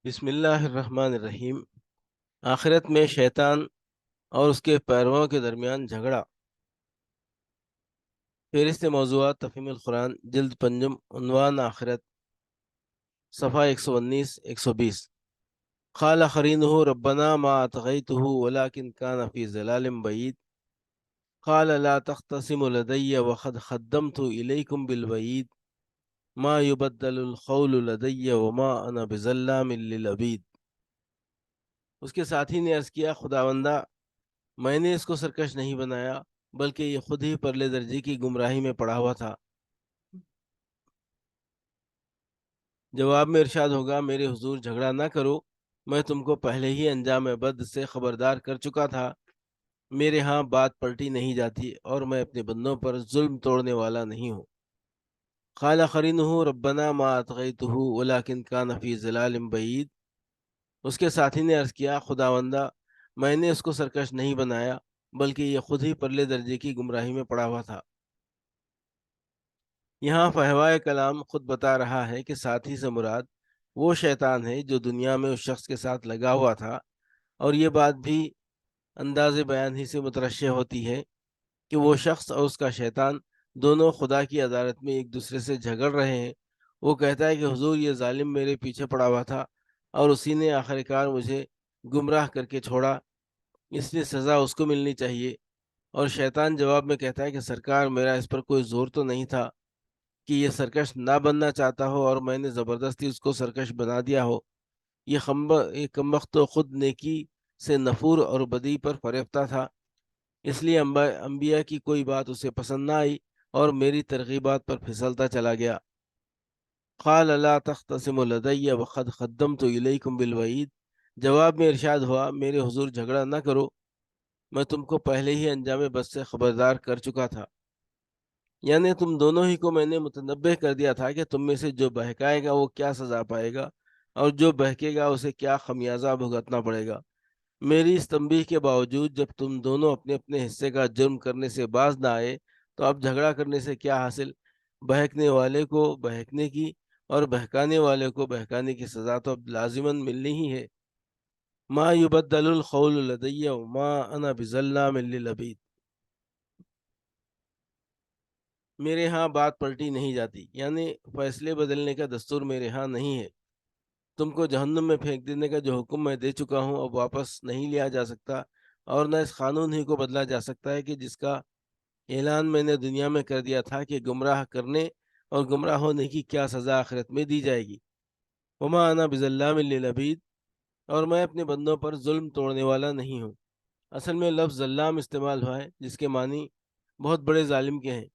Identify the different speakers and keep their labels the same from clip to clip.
Speaker 1: بسم اللہ الرحمن الرحیم۔ آخرت میں شیطان اور اس کے پیرووں کے درمیان جھگڑا۔ فہرست موضوعات تفہیم القرآن جلد پنجم، عنوان آخرت، صفحہ 119 120۔ قال قرینہ ربنا ما اطغیتہ ولکن کان فی ضلال بعید قال لا تختصموا لدی وقد قدمت الیکم بالوعید ما یبدل القول لدی وما انا بظلام للعبید۔ اس کے ساتھی نے عرض کیا، خداوندہ، میں نے اس کو سرکش نہیں بنایا بلکہ یہ خود ہی پرلے درجے کی گمراہی میں پڑا ہوا تھا۔ جواب میں ارشاد ہوگا، میرے حضور جھگڑا نہ کرو، میں تم کو پہلے ہی انجام بد سے خبردار کر چکا تھا۔ میرے ہاں بات پلٹی نہیں جاتی اور میں اپنے بندوں پر ظلم توڑنے والا نہیں ہوں۔ قال قرینہ ربنا ما اطغیتہ ولکن کان فی ضلال بعید۔ اس کے ساتھی نے عرض کیا، خداوندہ، میں نے اس کو سرکش نہیں بنایا بلکہ یہ خود ہی پرلے درجے کی گمراہی میں پڑا ہوا تھا۔ یہاں فہوائے کلام خود بتا رہا ہے کہ ساتھی سے مراد وہ شیطان ہے جو دنیا میں اس شخص کے ساتھ لگا ہوا تھا، اور یہ بات بھی انداز بیان ہی سے مترشح ہوتی ہے کہ وہ شخص اور اس کا شیطان دونوں خدا کی عدالت میں ایک دوسرے سے جھگڑ رہے ہیں۔ وہ کہتا ہے کہ حضور، یہ ظالم میرے پیچھے پڑا ہوا تھا اور اسی نے آخر کار مجھے گمراہ کر کے چھوڑا، اس لیے سزا اس کو ملنی چاہیے۔ اور شیطان جواب میں کہتا ہے کہ سرکار، میرا اس پر کوئی زور تو نہیں تھا کہ یہ سرکش نہ بننا چاہتا ہو اور میں نے زبردستی اس کو سرکش بنا دیا ہو۔ یہ کمبخت تو خود نیکی سے نفور اور بدی پر فریفتہ تھا، اس لیے انبیاء کی کوئی بات اسے پسند نہ آئی اور میری ترغیبات پر پھسلتا چلا گیا۔ قال لا تختصموا لدی وقد قدمت الیکم بالوعید۔ جواب میں ارشاد ہوا، میرے حضور جھگڑا نہ کرو، میں تم کو پہلے ہی انجام بد سے خبردار کر چکا تھا۔ یعنی تم دونوں ہی کو میں نے متنبہ کر دیا تھا کہ تم میں سے جو بہکائے گا وہ کیا سزا پائے گا اور جو بہکے گا اسے کیا خمیازہ بھگتنا پڑے گا۔ میری اس تنبیہ کے باوجود جب تم دونوں اپنے اپنے حصے کا جرم کرنے سے باز نہ آئے تو اب جھگڑا کرنے سے کیا حاصل؟ بہکنے والے کو بہکنے کی اور بہکانے والے کو بہکانے کی سزا تو اب لازماً ملنی ہی ہے۔ ما یبدل القول لدی وما انا بظلام للعبید۔ میرے ہاں بات پلٹی نہیں جاتی، یعنی فیصلے بدلنے کا دستور میرے ہاں نہیں ہے۔ تم کو جہنم میں پھینک دینے کا جو حکم میں دے چکا ہوں اب واپس نہیں لیا جا سکتا، اور نہ اس قانون ہی کو بدلا جا سکتا ہے کہ جس کا اعلان میں نے دنیا میں کر دیا تھا کہ گمراہ کرنے اور گمراہ ہونے کی کیا سزا آخرت میں دی جائے گی۔ وما انا بظلام للعبید، اور میں اپنے بندوں پر ظلم توڑنے والا نہیں ہوں۔ اصل میں لفظ ظلام استعمال ہوا ہے جس کے معنی بہت بڑے ظالم کے ہیں۔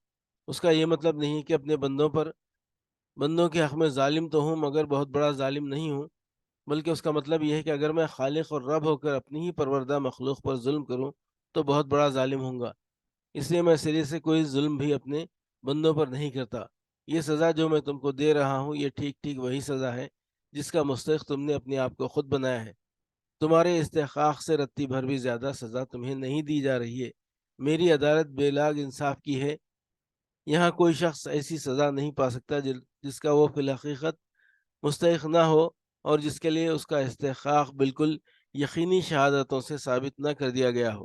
Speaker 1: اس کا یہ مطلب نہیں کہ اپنے بندوں کے حق میں ظالم تو ہوں مگر بہت بڑا ظالم نہیں ہوں، بلکہ اس کا مطلب یہ ہے کہ اگر میں خالق اور رب ہو کر اپنی ہی پروردہ مخلوق پر ظلم کروں تو بہت بڑا ظالم ہوں گا۔ اس لیے میں سرے سے کوئی ظلم بھی اپنے بندوں پر نہیں کرتا۔ یہ سزا جو میں تم کو دے رہا ہوں یہ ٹھیک ٹھیک وہی سزا ہے جس کا مستحق تم نے اپنے آپ کو خود بنایا ہے۔ تمہارے استحقاق سے رتی بھر بھی زیادہ سزا تمہیں نہیں دی جا رہی ہے۔ میری عدالت بے لاگ انصاف کی ہے، یہاں کوئی شخص ایسی سزا نہیں پا سکتا جس کا وہ فی الحقیقت مستحق نہ ہو اور جس کے لیے اس کا استحقاق بالکل یقینی شہادتوں سے ثابت نہ کر دیا گیا ہو۔